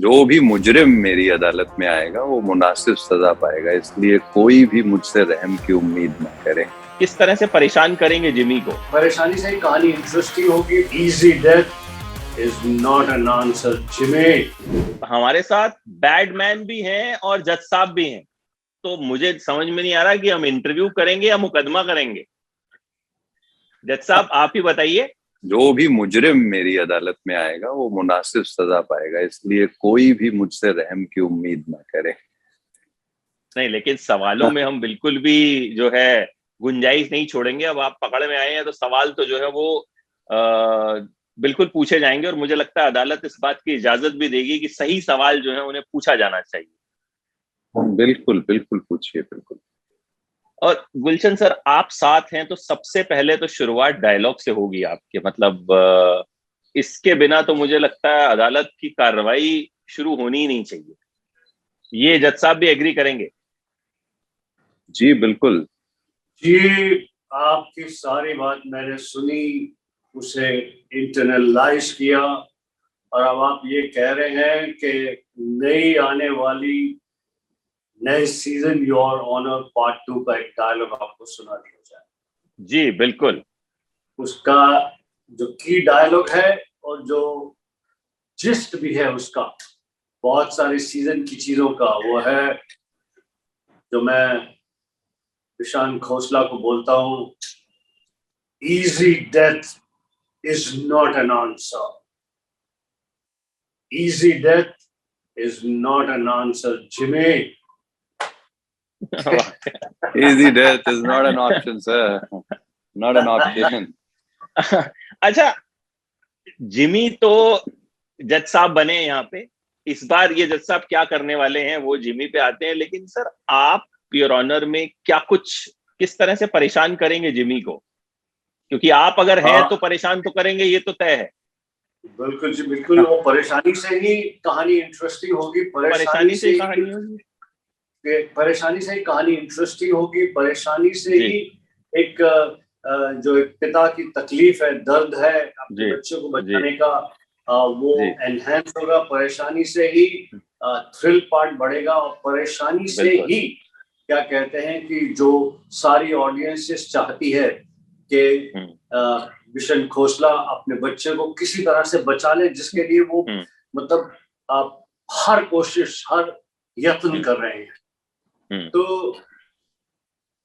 जो भी मुजरिम मेरी अदालत में आएगा वो मुनासिब सजा पाएगा, इसलिए कोई भी मुझसे रहम की उम्मीद ना करे। किस तरह से परेशान करेंगे जिमी को? परेशानी से ही कहानी इंटरेस्टिंग होगी। Easy death is not an answer Jimmy. हमारे साथ बैडमैन भी हैं और जज साहब भी हैं, तो मुझे समझ में नहीं आ रहा कि हम इंटरव्यू करेंगे या मुकदमा करेंगे। जज साहब आप ही बताइए। जो भी मुजरिम मेरी अदालत में आएगा वो मुनासिब सजा पाएगा, इसलिए कोई भी मुझसे रहम की उम्मीद ना करे। नहीं, लेकिन सवालों में हम बिल्कुल भी जो है गुंजाइश नहीं छोड़ेंगे। अब आप पकड़ में आए हैं तो सवाल तो जो है वो बिल्कुल पूछे जाएंगे, और मुझे लगता है अदालत इस बात की इजाजत भी देगी कि सही सवाल जो है उन्हें पूछा जाना चाहिए। बिल्कुल बिल्कुल पूछिए, बिल्कुल। और गुलशन सर, आप साथ हैं तो सबसे पहले तो शुरुआत डायलॉग से होगी आपके, मतलब इसके बिना तो मुझे लगता है अदालत की कार्रवाई शुरू होनी ही नहीं चाहिए। ये जज साहब भी एग्री करेंगे? जी बिल्कुल। जी, आपकी सारी बात मैंने सुनी, उसे इंटरनलाइज किया, और अब आप ये कह रहे हैं कि नई आने वाली नए सीजन योर ऑनर पार्ट 2 का एक डायलॉग आपको सुना दिया जाए। जी बिल्कुल। उसका जो की डायलॉग है और जो जिस्ट भी है उसका, बहुत सारी सीजन की चीजों का, वो है जो मैं ईशान खोसला को बोलता हूँ, easy death is not an answer. Easy death is not an answer Jimmy. Easy death is not an option, sir. Not an option. अच्छा, जिमी तो जज साहब बने यहाँ पे। इस बार ये जज साहब क्या करने वाले हैं वो जिमी पे आते हैं, लेकिन सर आप योर ऑनर में क्या कुछ किस तरह से परेशान करेंगे जिमी को? क्योंकि आप अगर हैं तो परेशान तो करेंगे, ये तो तय है। बिल्कुल जी बिल्कुल। वो परेशानी से ही कहानी इंटरेस्टिंग होगी। परेशानी से कहानी होगी। परेशानी से ही कहानी इंटरेस्टिंग होगी। परेशानी से ही एक जो एक पिता की तकलीफ है, दर्द है अपने बच्चों को बचाने का, वो एनहांस होगा। परेशानी से ही थ्रिल पार्ट बढ़ेगा, और परेशानी से ही क्या कहते हैं कि जो सारी ऑडियंसेस चाहती है कि ईशान खोसला अपने बच्चे को किसी तरह से बचा ले, जिसके लिए वो मतलब हर कोशिश, हर यत्न कर रहे हैं। तो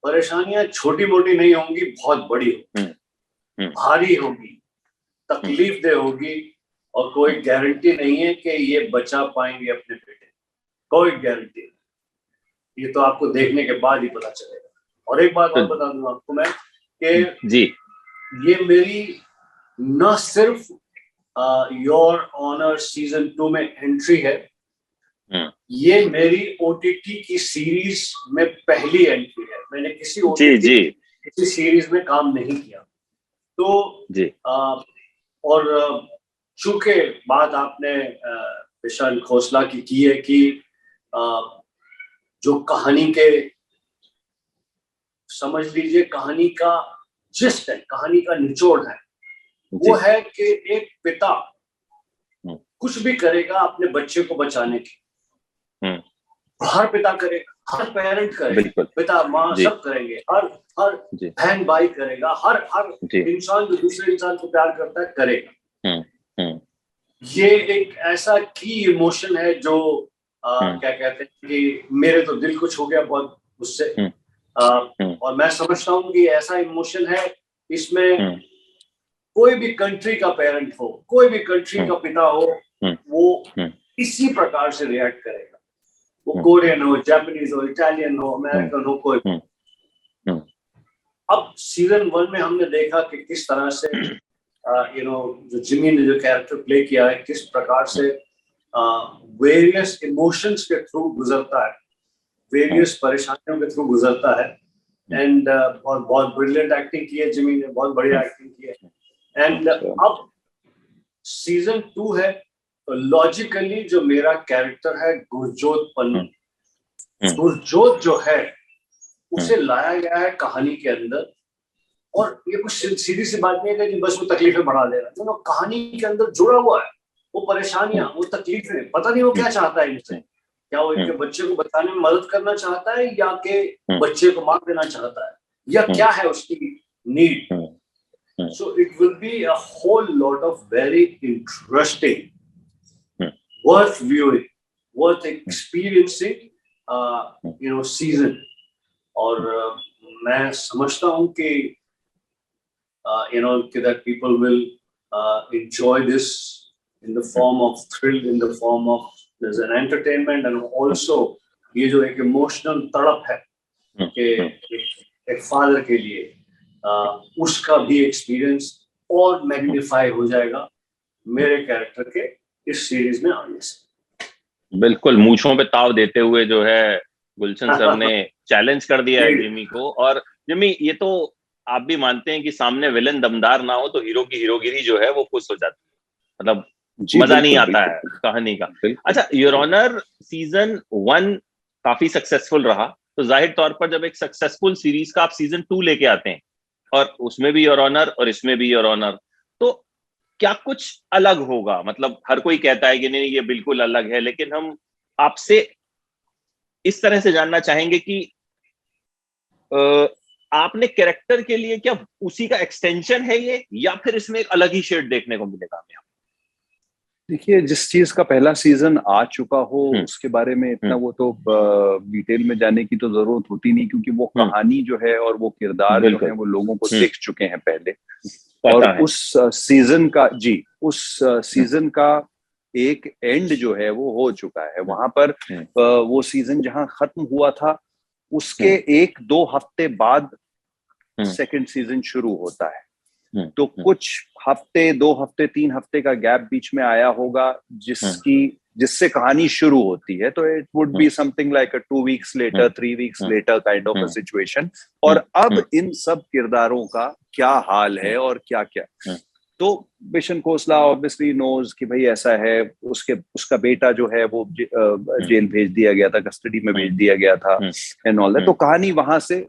परेशानियां छोटी मोटी नहीं होंगी, बहुत बड़ी होगी, भारी होगी, तकलीफदेह होगी, और कोई गारंटी नहीं है कि ये बचा पाएंगे अपने बेटे। कोई गारंटी नहीं, ये तो आपको देखने के बाद ही पता चलेगा। और एक बात और बता दूं आपको मैं कि जी, ये मेरी न सिर्फ योर ऑनर सीजन 2 में एंट्री है, ये मेरी ओटीटी की सीरीज में पहली एंट्री है। मैंने किसी ओटीटी किसी सीरीज में काम नहीं किया। तो जी, और चूंकि बात आपने ईशान खोसला की है कि जो कहानी के, समझ लीजिए कहानी का जिस्ट है, कहानी का निचोड़ है, वो है कि एक पिता कुछ भी करेगा अपने बच्चे को बचाने की। हर पिता करेगा, हर पेरेंट करेगा, पिता माँ सब करेंगे, हर बहन भाई करेगा, हर इंसान जो दूसरे इंसान को प्यार करता है करेगा। ये एक ऐसा की इमोशन है जो क्या कहते हैं कि मेरे तो दिल को छू गया बहुत उससे। और मैं समझता हूँ कि ऐसा इमोशन है, इसमें कोई भी कंट्री का पेरेंट हो, कोई भी कंट्री का पिता हो, वो इसी प्रकार से रिएक्ट करेगा। वो कोरियन हो, जापानीज हो, इटालियन हो, अमेरिकन हो, कोई। अब सीजन 1 में हमने देखा कि किस तरह से जो जिमी ने जो कैरेक्टर प्ले किया है, किस प्रकार से वेरियस इमोशंस के थ्रू गुजरता है, वेरियस परेशानियों के थ्रू गुजरता है। एंड बहुत ब्रिलियंट एक्टिंग की है जिमी ने, बहुत बढ़िया एक्टिंग की है। एंड अब सीजन 2 है, तो लॉजिकली जो मेरा कैरेक्टर है गुरजोत पन्नू, गुरजोत जो है उसे लाया गया है कहानी के अंदर। और ये कुछ सीधी सी बात नहीं है कि बस वो तकलीफें बढ़ा दे रहा है, कहानी के अंदर जुड़ा हुआ है, वो परेशानियां, वो तकलीफें, पता नहीं वो क्या चाहता है इनसे। क्या वो इनके बच्चे को बचाने में मदद करना चाहता है, या के बच्चे को मार देना चाहता है, या क्या है उसकी need. So it will be a whole lot of very interesting, worth viewing, worth experiencing season. और मैं समझता हूं कि that people will enjoy this in the form of thrill, in the form of there's an entertainment, and also ये जो एक emotional तड़प है कि एक फादर के लिए उसका भी एक्सपीरियंस और मैग्नीफाई हो जाएगा मेरे कैरेक्टर के इस सीरीज में आने से। बिल्कुल, मूंछों पे ताव देते हुए जो है गुलशन सर ने चैलेंज कर दिया है जिमी को। और जिमी, ये तो आप भी मानते हैं कि सामने विलन दमदार ना हो तो हीरो की हीरोगिरी जो है वो खुश हो जाती है, मतलब मजा नहीं आता है कहानी का। अच्छा, योर ऑनर सीजन 1 काफी सक्सेसफुल रहा, तो जाहिर तौर पर जब एक सक्सेसफुल सीरीज का आप सीजन 2 लेके आते हैं और उसमें भी योर ऑनर और इसमें भी योर ऑनर, तो क्या कुछ अलग होगा? मतलब हर कोई कहता है कि नहीं ये बिल्कुल अलग है, लेकिन हम आपसे इस तरह से जानना चाहेंगे कि आपने कैरेक्टर के लिए क्या उसी का एक्सटेंशन है ये, या फिर इसमें एक अलग ही शेड देखने को मिलेगा हमें? देखिए, जिस चीज का पहला सीजन आ चुका हो उसके बारे में इतना वो तो डिटेल में जाने की तो जरूरत होती नहीं, क्योंकि वो कहानी जो है और वो किरदार जो है वो लोगों को देख चुके हैं पहले। और उस सीजन का उस सीजन का एक एंड जो है वो हो चुका है। वहां पर वो सीजन जहां खत्म हुआ था उसके 1-2 हफ्ते बाद सेकंड सीजन शुरू होता है। तो कुछ हफ्ते, 2 हफ्ते, 3 हफ्ते का गैप बीच में आया होगा जिससे कहानी शुरू होती है। तो it would be something like a 2 weeks later, 3 weeks later kind of a situation. और अब इन सब किरदारों का क्या हाल है और क्या क्या, तो बिशन खोसला ऑब्वियसली नोज कि भाई ऐसा है। उसका बेटा जो है वो जेल भेज दिया गया था, कस्टडी में भेज दिया गया था एंड ऑल दैट। तो कहानी वहां से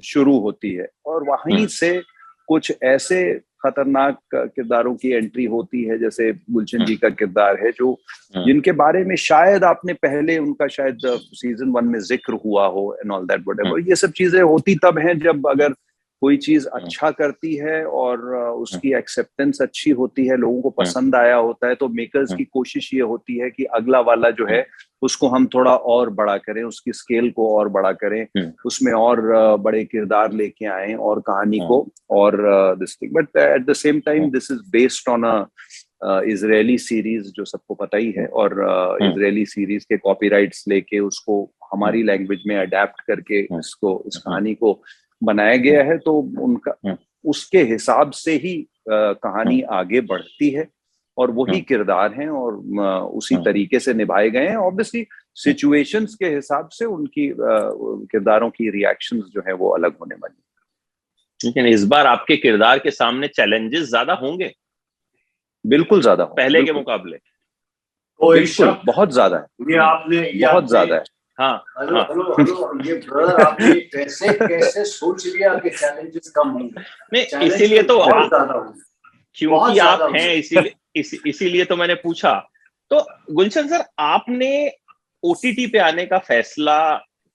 शुरू होती है और वहीं से कुछ ऐसे खतरनाक किरदारों की एंट्री होती है, जैसे गुलशन जी का किरदार है, जो जिनके बारे में शायद आपने पहले उनका शायद सीजन 1 में जिक्र हुआ हो एंड ऑल दैट व्हाटएवर। ये सब चीजें होती तब हैं जब अगर कोई चीज अच्छा करती है और उसकी एक्सेप्टेंस अच्छी होती है, लोगों को पसंद आया होता है, तो मेकर्स की कोशिश ये होती है कि अगला वाला जो है उसको हम थोड़ा और बड़ा करें, उसकी स्केल को और बड़ा करें, उसमें और बड़े किरदार लेके आए और कहानी को और this thing. But at the same time this is based on a Israeli series, जो सबको पता ही है। और इजरायली सीरीज के कॉपीराइट्स लेके उसको हमारी लैंग्वेज में अडेप्ट करके इसको, इस कहानी को बनाया गया है। तो उनका उसके हिसाब से ही कहानी आगे बढ़ती है और वही किरदार हैं और उसी तरीके से निभाए गए हैं। ऑब्वियसली सिचुएशंस के हिसाब से उनकी किरदारों की रिएक्शंस जो है वो अलग होने वाली। लेकिन इस बार आपके किरदार के सामने चैलेंजेस ज्यादा होंगे? बिल्कुल ज्यादा पहले के मुकाबले बिल्कुल बहुत ज्यादा है। ये आपने बहुत ज्यादा है। हाँ, हेलो ये ब्रदर, आपने कैसे सोच लिया कि चैलेंजेस कम होंगे? नहीं, इसीलिए तो बहुत ज्यादा होंगे, क्योंकि आप हैं, इसीलिए तो मैंने पूछा। तो गुलशन सर, आपने ओटीटी पे आने का फैसला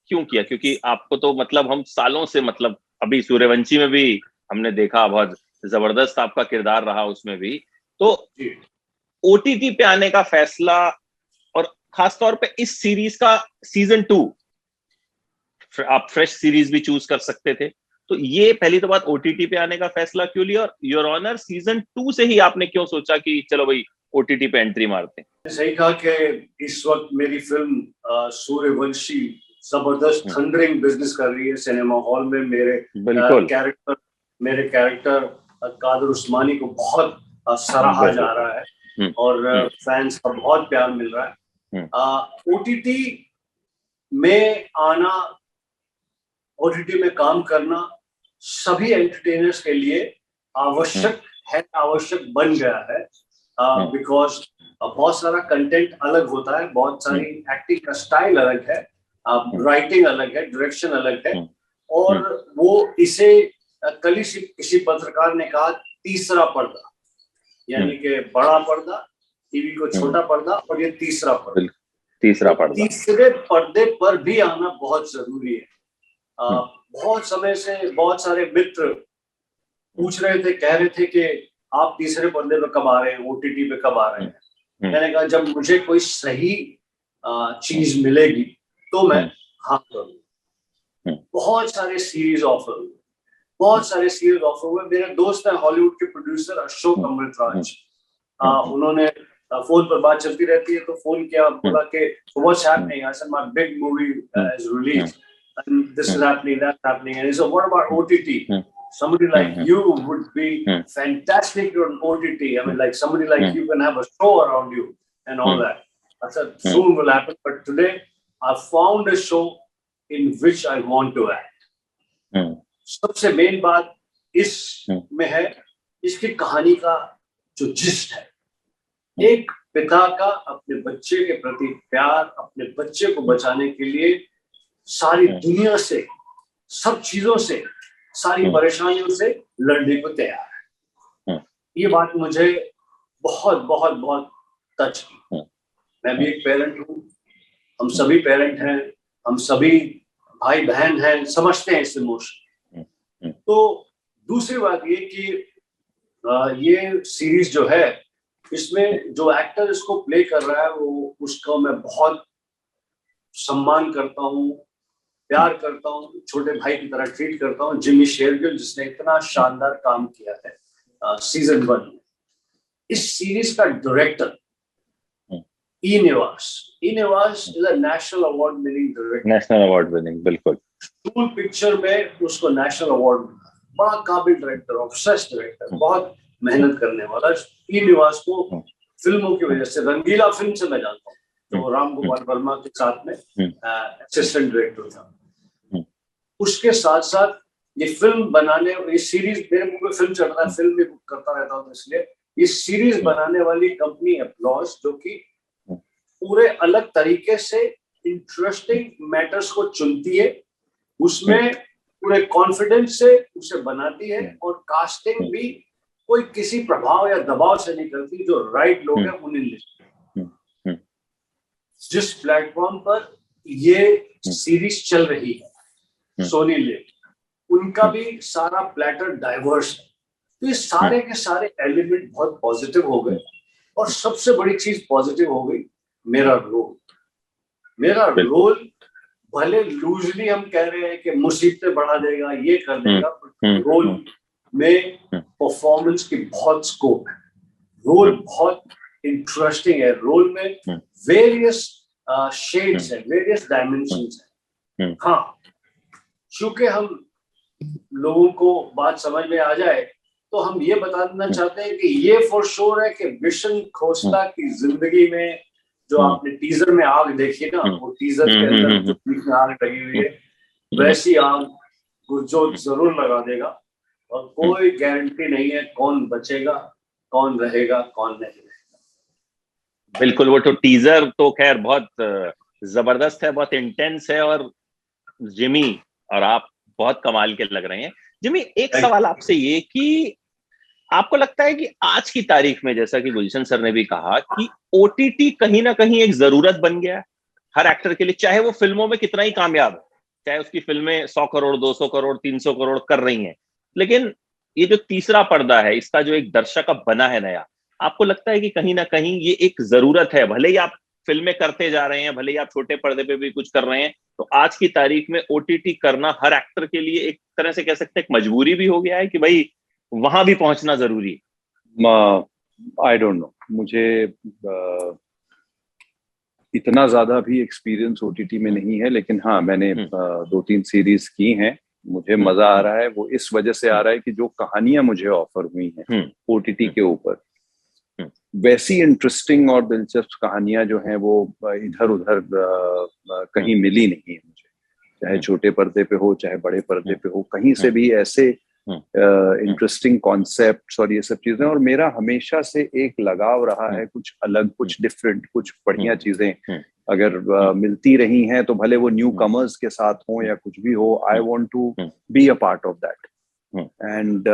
क्यों किया? क्योंकि आपको तो मतलब हम सालों से, मतलब अभी सूर्यवंशी में भी हमने देखा, बहुत जबरदस्त आपका किरदार रहा उसमें भी। तो ओटीटी पे आने का फैसला, और खासतौर पे इस सीरीज का सीजन 2, आप फ्रेश सीरीज भी चूज कर सकते थे, तो ये पहली तो बात, ओटीटी पे आने का फैसला क्यों लिया? और योर ऑनर सीजन 2 से ही आपने क्यों सोचा कि चलो भाई ओटीटी पे एंट्री मारते हैं? सही कहा कि इस वक्त मेरी फिल्म सूर्यवंशी जबरदस्त थंडरिंग बिजनेस कर रही है सिनेमा हॉल में। मेरे कैरेक्टर कादर उस्मानी को बहुत सराहा जा रहा है और फैंस का बहुत प्यार मिल रहा है। ओटीटी में आना, ओटीटी में काम करना सभी एंटरटेनर्स के लिए आवश्यक बन गया है, बिकॉज बहुत सारा कंटेंट अलग होता है, बहुत सारी एक्टिंग का स्टाइल अलग है, राइटिंग अलग है, डायरेक्शन अलग है। और वो इसे कल ही किसी पत्रकार ने कहा तीसरा पर्दा, यानी कि बड़ा पर्दा टीवी को छोटा पर्दा, और ये तीसरा पर्दा। तीसरा तीसरे पर्दे पर भी आना बहुत जरूरी है। बहुत समय से बहुत सारे मित्र पूछ रहे थे, कह रहे थे कि आप तीसरे पर्दे पे कब आ रहे हैं, ओटीटी पे कब आ रहे हैं। मैंने कहा जब मुझे कोई सही चीज मिलेगी तो मैं हाँ करूँगा। बहुत सारे सीरीज ऑफर हुए, बहुत सारे सीरीज ऑफर हुए। मेरे दोस्त हैं हॉलीवुड के प्रोड्यूसर अशोक अमृतराज, उन्होंने फोन पर बात चलती रहती है, तो फोन किया, बोला कि what's happening, I said my big movie is released and this is happening, that's happening, and he said what about OTT? Somebody like you would be fantastic on OTT. I mean, like somebody like you can have a show around you and all that. I said soon will happen, but today I found a show in which I want to act. सबसे main बात इस में है, इसकी कहानी का जो gist है, एक पिता का अपने बच्चे के प्रति प्यार, अपने बच्चे को बचाने के लिए सारी दुनिया से, सब चीजों से, सारी परेशानियों से लड़ने को तैयार है। ये बात मुझे बहुत बहुत बहुत टच की। मैं भी एक पेरेंट हूँ, हम सभी पेरेंट हैं, हम सभी भाई बहन हैं, समझते हैं इस इमोशन। तो दूसरी बात ये कि ये सीरीज जो है, इसमें जो एक्टर इसको प्ले कर रहा है, वो उसका मैं बहुत सम्मान करता हूँ, प्यार करता हूँ, छोटे भाई की तरह ट्रीट करता हूँ। जिमी शेरगिल, जिसने इतना शानदार काम किया है सीजन 1 में। इस सीरीज का डायरेक्टर ई निवास is a national award winning director. National award winning, बिल्कुल। टूल पिक्चर में उसको नेशनल अवार्ड मिला। बड़ा काबिल डायरेक्टर, ऑब्सेस्ड डायरेक्टर, बहुत मेहनत करने वाला। ई निवास को फिल्मों की वजह से, रंगीला फिल्म से मैं जानता हूँ, तो राम गोपाल वर्मा के साथ में असिस्टेंट डायरेक्टर था। उसके साथ साथ ये फिल्म बनाने, ये सीरीज, मेरे मुंह में फिल्म चल रहा है, फिल्म भी करता रहता हूँ, इसलिए ये सीरीज बनाने वाली कंपनी अपलॉज, जो कि पूरे अलग तरीके से इंटरेस्टिंग मैटर्स को चुनती है, उसमें पूरे कॉन्फिडेंस से उसे बनाती है, और कास्टिंग भी कोई किसी प्रभाव या दबाव से नहीं करती, जो राइट लोग हैं उन्हें लेती। जिस प्लेटफॉर्म पर ये सीरीज चल रही है, सोनी लिव, उनका भी सारा प्लेटर डाइवर्स है। तो ये सारे के सारे एलिमेंट बहुत पॉजिटिव हो गए, और सबसे बड़ी चीज पॉजिटिव हो गई मेरा रोल। भले लूजली हम कह रहे हैं कि मुसीबतें बढ़ा देगा, ये कर देगा, रोल में परफॉर्मेंस की बहुत स्कोप है। रोल बहुत इंटरेस्टिंग है, रोल में वेरियस शेड्स है, वेरियस डायमेंशंस है। हाँ, चूंकि हम लोगों को बात समझ में आ जाए, तो हम ये बता देना चाहते हैं कि ये फॉर श्योर है कि विशन खोसला की जिंदगी में जो आपने टीजर में आग देखी ना, वो टीजर के अंदर जो बीच में आग लगी हुई है, वैसी आग गुरजोत जरूर लगा देगा, और कोई गारंटी नहीं है कौन बचेगा, कौन रहेगा, कौन नहीं रहेगा। बिल्कुल, वो तो टीजर तो खैर बहुत जबरदस्त है, बहुत इंटेंस है, और जिमी और आप बहुत कमाल के लग रहे हैं। जिमी, एक सवाल आपसे ये कि आपको लगता है कि आज की तारीख में, जैसा कि गुलशन सर ने भी कहा, कि ओटीटी कहीं ना कहीं एक जरूरत बन गया है हर एक्टर के लिए, चाहे वो फिल्मों में कितना ही कामयाब है, चाहे उसकी फिल्में 100 करोड़ 200 करोड़ 300 करोड़ कर रही हैं, लेकिन ये जो तीसरा पर्दा है, इसका जो एक दर्शक अब बना है नया, आपको लगता है कि कहीं ना कहीं ये एक जरूरत है? भले ही आप फिल्में करते जा रहे हैं, भले ही आप छोटे पर्दे पे भी कुछ कर रहे हैं, तो आज की तारीख में ओटीटी करना हर एक्टर के लिए एक तरह से कह सकते हैं एक मजबूरी भी हो गया है कि भाई वहां भी पहुंचना जरूरी है। आई डोंट नो, मुझे इतना ज्यादा भी एक्सपीरियंस ओटीटी में नहीं है, लेकिन हाँ, मैंने 2-3 सीरीज की हैं। मुझे मजा आ रहा है, वो इस वजह से आ रहा है कि जो कहानियां मुझे ऑफर हुई हैं ओटीटी के ऊपर, वैसी इंटरेस्टिंग और दिलचस्प कहानियां जो हैं वो इधर उधर कहीं मिली नहीं है मुझे, चाहे छोटे पर्दे पे हो चाहे बड़े पर्दे पे हो, कहीं से भी ऐसे इंटरेस्टिंग कॉन्सेप्ट्स और ये सब चीजें। और मेरा हमेशा से एक लगाव रहा है कुछ अलग, कुछ डिफरेंट, कुछ बढ़िया चीजें अगर मिलती रही हैं, तो भले वो न्यू कमर्स के साथ हो या कुछ भी हो, I want to be a part of that. And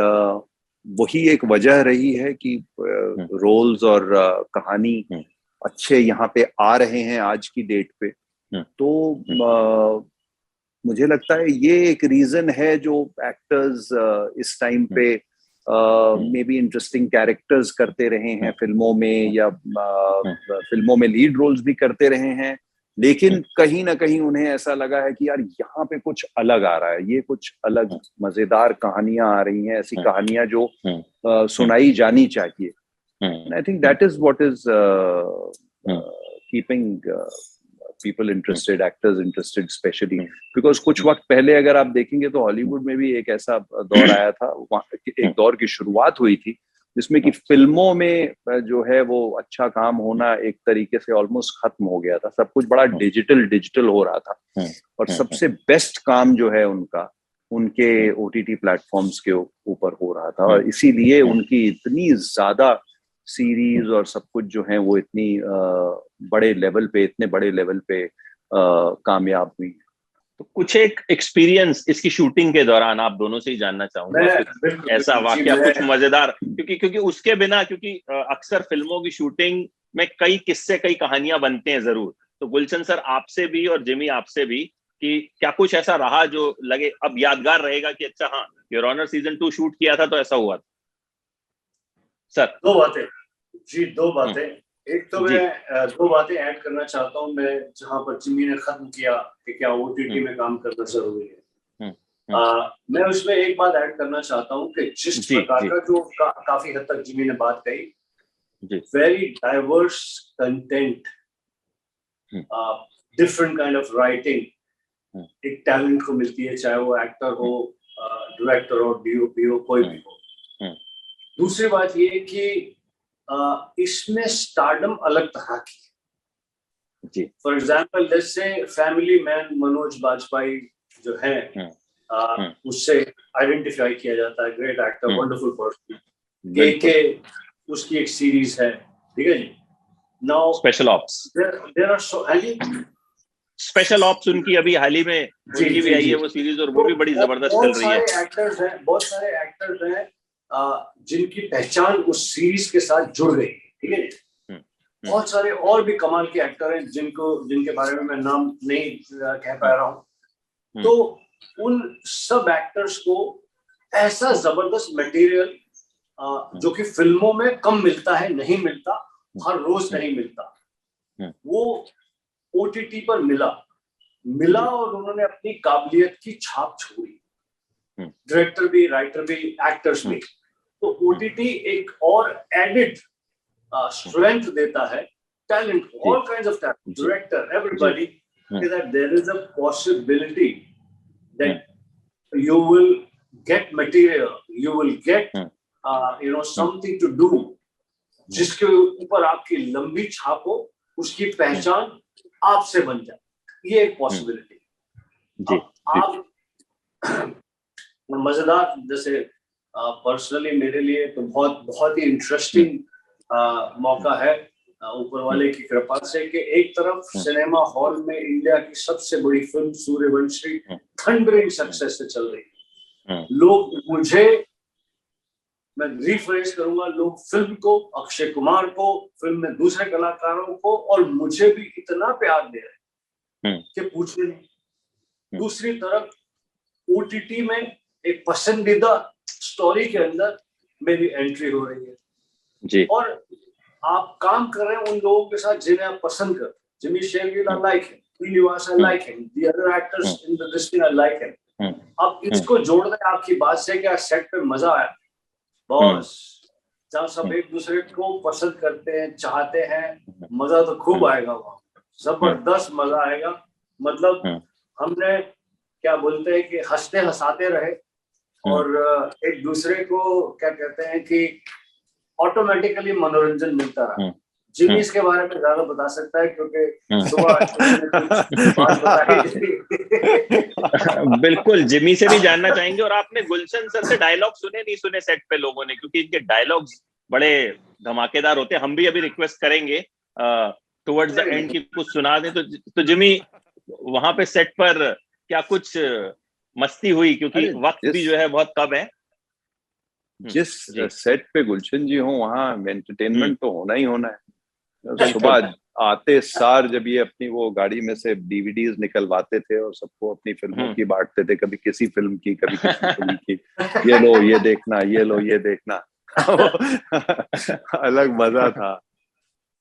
वही एक वजह रही है कि रोल्स और कहानी अच्छे यहाँ पे आ रहे हैं आज की डेट पे। तो मुझे लगता है ये एक रीजन है जो एक्टर्स इस टाइम पे मे बी इंटरेस्टिंग कैरेक्टर्स करते रहे हैं फिल्मों में, या फिल्मों में लीड रोल्स भी करते रहे हैं, लेकिन कहीं ना कहीं उन्हें ऐसा लगा है कि यार यहाँ पे कुछ अलग आ रहा है, ये कुछ अलग मजेदार कहानियां आ रही हैं, ऐसी कहानियां जो सुनाई जानी चाहिए। आई think that is what is keeping people interested, actors interested especially, because कुछ वक्त पहले अगर आप देखेंगे तो हॉलीवुड में भी एक ऐसा दौर आया था, एक दौर की शुरुआत हुई थी जिसमें कि फिल्मों में जो है वो अच्छा काम होना एक तरीके से ऑलमोस्ट खत्म हो गया था, सब कुछ बड़ा डिजिटल हो रहा था, और सबसे बेस्ट काम जो है उनका उनके OTT प्लेटफॉर्म्स के ऊपर हो रहा था, और इसीलिए उनकी इतनी ज्यादा सीरीज और सब कुछ जो है वो इतनी इतने बड़े लेवल पे कामयाब हुई। तो कुछ एक एक्सपीरियंस इसकी शूटिंग के दौरान आप दोनों से ही जानना चाहूंगा, ऐसा वाकया कुछ मजेदार, क्योंकि उसके बिना, क्योंकि अक्सर फिल्मों की शूटिंग में कई किस्से, कई कहानियां बनते हैं जरूर, तो गुलशन सर आपसे भी और जिमी आपसे भी, कि क्या कुछ ऐसा रहा जो लगे अब यादगार रहेगा कि अच्छा हाँ, योर ऑनर सीजन 2 शूट किया था तो ऐसा हुआ था? सर दो बातें। एक तो मैं 2 बातें ऐड करना चाहता हूँ, मैं जहां पर जिमी ने खत्म किया कि क्या OTT में काम करना जरूरी है, मैं उसमें एक बात ऐड करना चाहता हूँ कि जिस प्रकार का जो काफी हद तक जिमी ने बात कही, very diverse content, different kind of writing एक टैलेंट को मिलती है, चाहे वो एक्टर हो, डायरेक्टर हो, DOP हो, कोई भी हो। दूसरी बात ये कि इसमें स्टारडम अलग तरह की, for example let's say family man Manoj Bajpayee जो है, उससे आइडेंटिफाई किया जाता है, ग्रेट एक्टर, वंडरफुल पर्सन, के उसकी एक सीरीज है, ठीक है जी। Now special ops, there are so special ops उनकी अभी हाल ही में उनकी भी आई है वो सीरीज, और वो भी बड़ी जबरदस्त चल रही है। बहुत सारे एक्टर्स हैं जिनकी पहचान उस सीरीज के साथ जुड़ गई, ठीक है। बहुत सारे और भी कमाल के एक्टर हैं जिनके बारे में मैं नाम नहीं कह पा रहा हूँ। तो उन सब एक्टर्स को ऐसा जबरदस्त मटेरियल जो कि फिल्मों में कम मिलता है, नहीं मिलता, हर रोज नहीं मिलता, वो OTT पर मिला और उन्होंने अपनी काबिलियत की छाप छोड़ी, डायरेक्टर भी, राइटर भी, एक्टर्स भी। तो OTT एक और एडिड स्ट्रेंथ देता है, talent, all kinds of talent, director, everybody, that there is a possibility that you will get material, you will get something to do जिसके ऊपर आपकी लंबी छाप हो, उसकी पहचान आपसे बन जाए, ये एक पॉसिबिलिटी। आप मजेदार, जैसे पर्सनली मेरे लिए तो बहुत ही इंटरेस्टिंग मौका है, ऊपर वाले की कृपा से, कि एक तरफ सिनेमा हॉल में इंडिया की सबसे बड़ी फिल्म सूर्यवंशी थंडरिंग सक्सेस से चल रही है। लोग मैं रिफ्रेश करूंगा, लोग फिल्म को, अक्षय कुमार को, फिल्म में दूसरे कलाकारों को और मुझे भी इतना प्यार दे रहे हैं कि पूछने नहीं। दूसरी तरफ OTT में एक पसंदीदा स्टोरी के अंदर मेरी एंट्री हो रही है जी, और आप काम कर रहे हैं उन लोगों के साथ जिन्हें आप पसंद करते हैं। Jimmy Shergill, I like him, Srinivas, I like him, the other actors in the list, I like him. अब इसको जोड़ दें आपकी बात से, क्या सेट पे मजा आया बॉस, जहाँ सब एक दूसरे को पसंद करते हैं, चाहते हैं, मजा तो खूब आएगा, वहाँ जबरदस्त मजा आएगा। मतलब हमने क्या बोलते हैं कि हंसते हंसाते रहे, और एक दूसरे को क्या कहते हैं कि ऑटोमेटिकली मनोरंजन मिलता रहा। जिमी इसके बारे में ज्यादा बता सकता है, क्योंकि सुबह बिल्कुल जिमी से भी जानना चाहेंगे। और आपने गुलशन सर से डायलॉग सुने नहीं सुने सेट पे लोगों ने, क्योंकि इनके डायलॉग्स बड़े धमाकेदार होते हैं। हम भी अभी रिक्वेस्ट करेंगे टुवर्ड्स द एंड की कुछ सुना दें। तो जिमी, वहां पे सेट पर क्या कुछ मस्ती हुई, क्योंकि वक्त भी जो है बहुत कम है। जिस सेट पे गुलशन जी हो वहाँ एंटरटेनमेंट तो होना ही होना है। सुबह आते सार जब ये अपनी वो गाड़ी में से डीवीडीज निकलवाते थे और सबको अपनी फिल्मों की बांटते थे, कभी किसी फिल्म की कभी किसी फिल्म की, ये लो ये देखना, ये लो ये देखना अलग मजा था।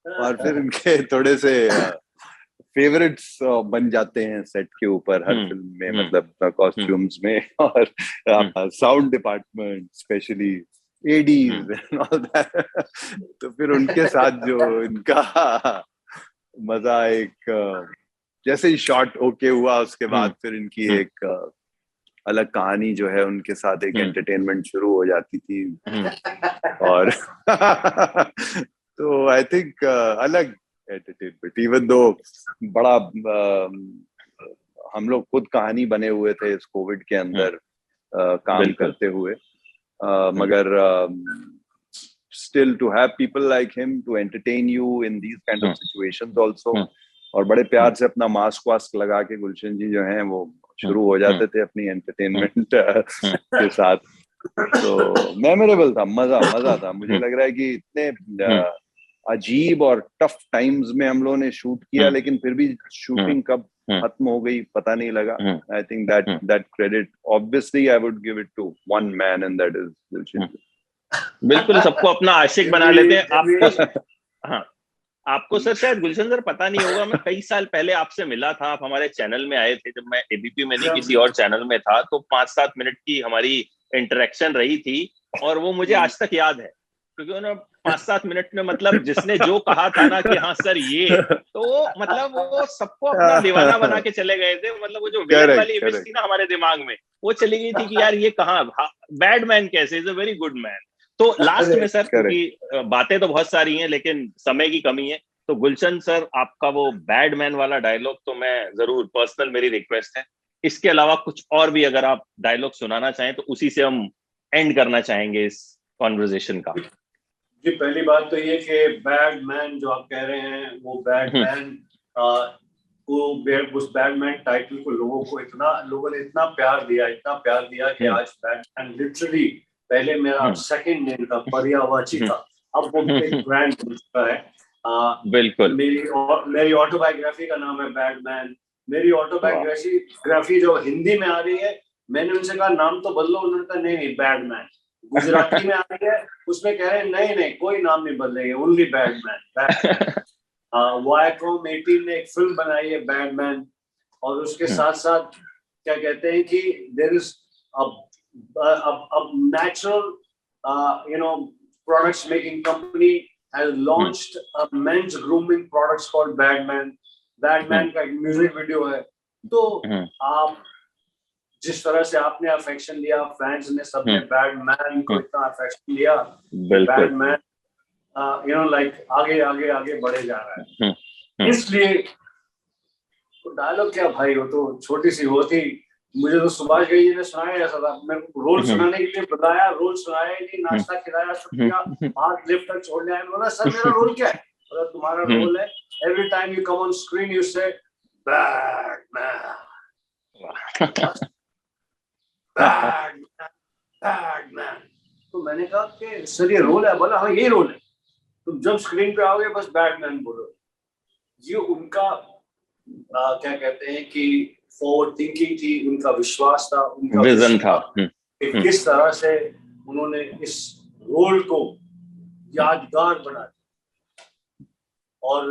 और फिर इनके थोड़े से फेवरेट्स बन जाते हैं सेट के ऊपर हर फिल्म में, मतलब कॉस्ट्यूम्स में और sound department specially ADs and all that. तो फिर उनके साथ जो इनका मजा, एक जैसे ही शॉट ओके हुआ उसके बाद फिर इनकी एक अलग कहानी जो है उनके साथ एक एंटरटेनमेंट शुरू हो जाती थी। और तो आई थिंक अलग एंटरटेनमेंट, इवन दो बड़ा हम लोग खुद कहानी बने हुए थे इस कोविड के अंदर काम करते हुए, मगर still to have people like him to entertain you in these kind of situations also, और बड़े प्यार से अपना मास्क वास्क लगा के गुलशन जी जो हैं वो शुरू हो जाते थे अपनी एंटरटेनमेंट के साथ। तो मेमोरेबल था, मजा था। मुझे लग रहा है कि इतने अजीब और टफ टाइम्स में हम लोगों ने शूट किया, लेकिन फिर भी शूटिंग कब खत्म हो गई पता नहीं लगा। I think that credit obviously I would give it to one man and that is Gulshan ji. बिल्कुल, सबको अपना आशिक बना लेते हैं। आपको हाँ, आपको सर शायद गुलशन सर पता नहीं होगा, मैं कई साल पहले आपसे मिला था, आप हमारे चैनल में आए थे जब मैं एबीपी में नहीं किसी और चैनल में था, तो 5-7 मिनट की हमारी इंटरेक्शन रही थी और वो मुझे आज तक याद है, क्योंकि उन्होंने 5-7 मिनट में मतलब जिसने जो कहा था ना कि हाँ सर ये, तो मतलब वो सबको अपना दीवाना बना के चले गए थे। मतलब वो जो विलन वाली इमेज थी ना हमारे दिमाग में, वो चली गई थी कि यार ये कहाँ बैड मैन कैसे, is a very good man. तो लास्ट में सर, क्योंकि बातें तो बहुत सारी हैं लेकिन समय की कमी है, तो गुलशन सर आपका वो बैड मैन वाला डायलॉग तो मैं जरूर, पर्सनल मेरी रिक्वेस्ट है, इसके अलावा कुछ और भी अगर आप डायलॉग सुनाना चाहें तो उसी से हम एंड करना चाहेंगे इस कॉन्वर्जेशन का। जी, पहली बात तो ये कि बैड मैन जो आप कह रहे हैं वो बैड मैन उस बैड मैन टाइटल को लोगों ने इतना प्यार दिया कि आज बैड मैन लिटरली, पहले मेरा सेकंड नेम था पर्यायवाची था, अब वो एक ब्रांड बन चुका है। बिल्कुल, मेरी ऑटोबायोग्राफी का नाम है बैड मैन। मेरी ऑटोबायोग्राफी जो हिंदी में आ रही है, मैंने उनसे कहा नाम तो बदलो, उन्होंने कहा नहीं बैड मैन। गुजराती में आ रही है, उसमें कह रहे हैं नहीं कोई नाम नहीं बदलेंगे, ओनली बैड मैन। वायाकॉम 18 ने एक फिल्म बनाई है बैड मैन, और उसके साथ साथ क्या कहते हैं कि there is a natural products making company has launched a men's grooming products called Badman का एक म्यूजिक वीडियो है। तो आप जिस तरह से आपने अफेक्शन लिया, फैंस ने सबने बैडमैन को इतना अफेक्शन लिया, बैडमैन लाइक आगे बढ़े जा रहा है। इसलिए तो डायलॉग क्या भाई, वो तो छोटी सी वो थी, मुझे तो सुभाष घई जी ने सुनाया ऐसा था, मेरे को रोल सुनाने के लिए बताया, रोल सुनाया ही नहीं, नाश्ता खिलाया, सब किया, हाथ लिफ्ट तक छोड़ने आया, बोला सर मेरा रोल क्या है? बोला तुम्हारा रोल है every time you come on screen you से बैडमैन, बैडमैन। तो मैंने कहा कि सर ये रोल है? बोला हाँ ये रोल है, तुम जब स्क्रीन पे आओगे बस बैडमैन बोलो। ये उनका क्या कहते हैं कि फॉरवर्ड थिंकिंग थी, उनका विश्वास था, उनका विजन था, किस तरह से उन्होंने इस रोल को यादगार बना दिया। और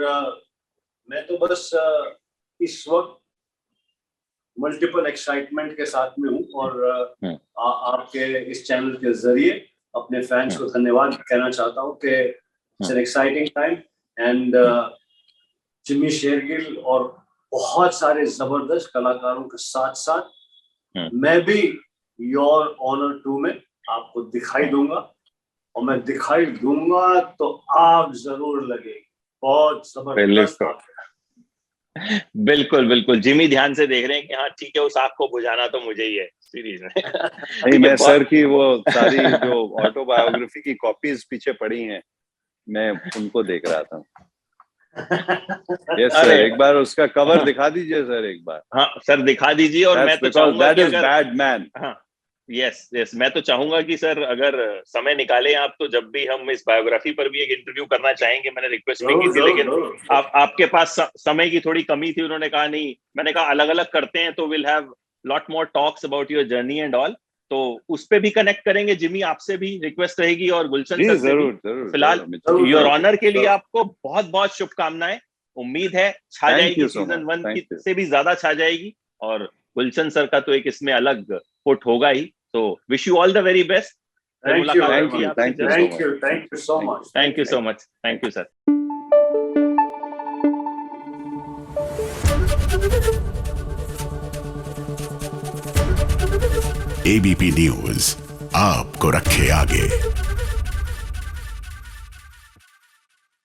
मैं तो बस इस वक्त मल्टीपल एक्साइटमेंट के साथ में हूँ, और आपके इस चैनल के जरिए अपने फैंस को धन्यवाद कहना चाहता हूँ कि it's an exciting time, and Jimmy Shergill और बहुत सारे जबरदस्त कलाकारों के साथ साथ मैं भी योर ऑनर 2 में आपको दिखाई दूंगा, और मैं दिखाई दूंगा तो आग जरूर लगेगी, बहुत जबरदस्त। बिल्कुल बिल्कुल, जिमी ध्यान से देख रहे हैं कि हाँ ठीक है, उस आग को बुझाना तो मुझे ही है सीरीज में। नहीं, मैं सर की वो सारी जो ऑटोबायोग्राफी की कॉपीज पीछे पड़ी हैं, मैं उनको देख रहा था। यस सर, एक बार उसका कवर दिखा दीजिए सर, एक बार। हाँ सर दिखा दीजिए, और मैं तो चाहूंगा कि अगर बैडमैन, हाँ यस यस, मैं तो चाहूंगा कि सर अगर समय निकालें आप, तो जब भी हम इस बायोग्राफी पर भी एक इंटरव्यू करना चाहेंगे। मैंने रिक्वेस्ट भी की थी, लेकिन आपके पास समय की थोड़ी कमी थी। उन्होंने कहा नहीं, मैंने कहा अलग अलग करते हैं तो will have lot more talks about your journey and all. तो उस पे भी कनेक्ट करेंगे। जिमी, आपसे भी रिक्वेस्ट रहेगी और गुलशन सर से भी। फिलहाल योर ऑनर के लिए आपको बहुत बहुत शुभकामनाएं। उम्मीद है छा जाएगी, सीजन 1 से भी ज्यादा छा जाएगी। और गुलशन सर का तो एक इसमें अलग पुट होगा ही। तो wish you all the very best. Thank you so much. Thank you so much. Thank you, sir. ABP news आपको रखे आगे।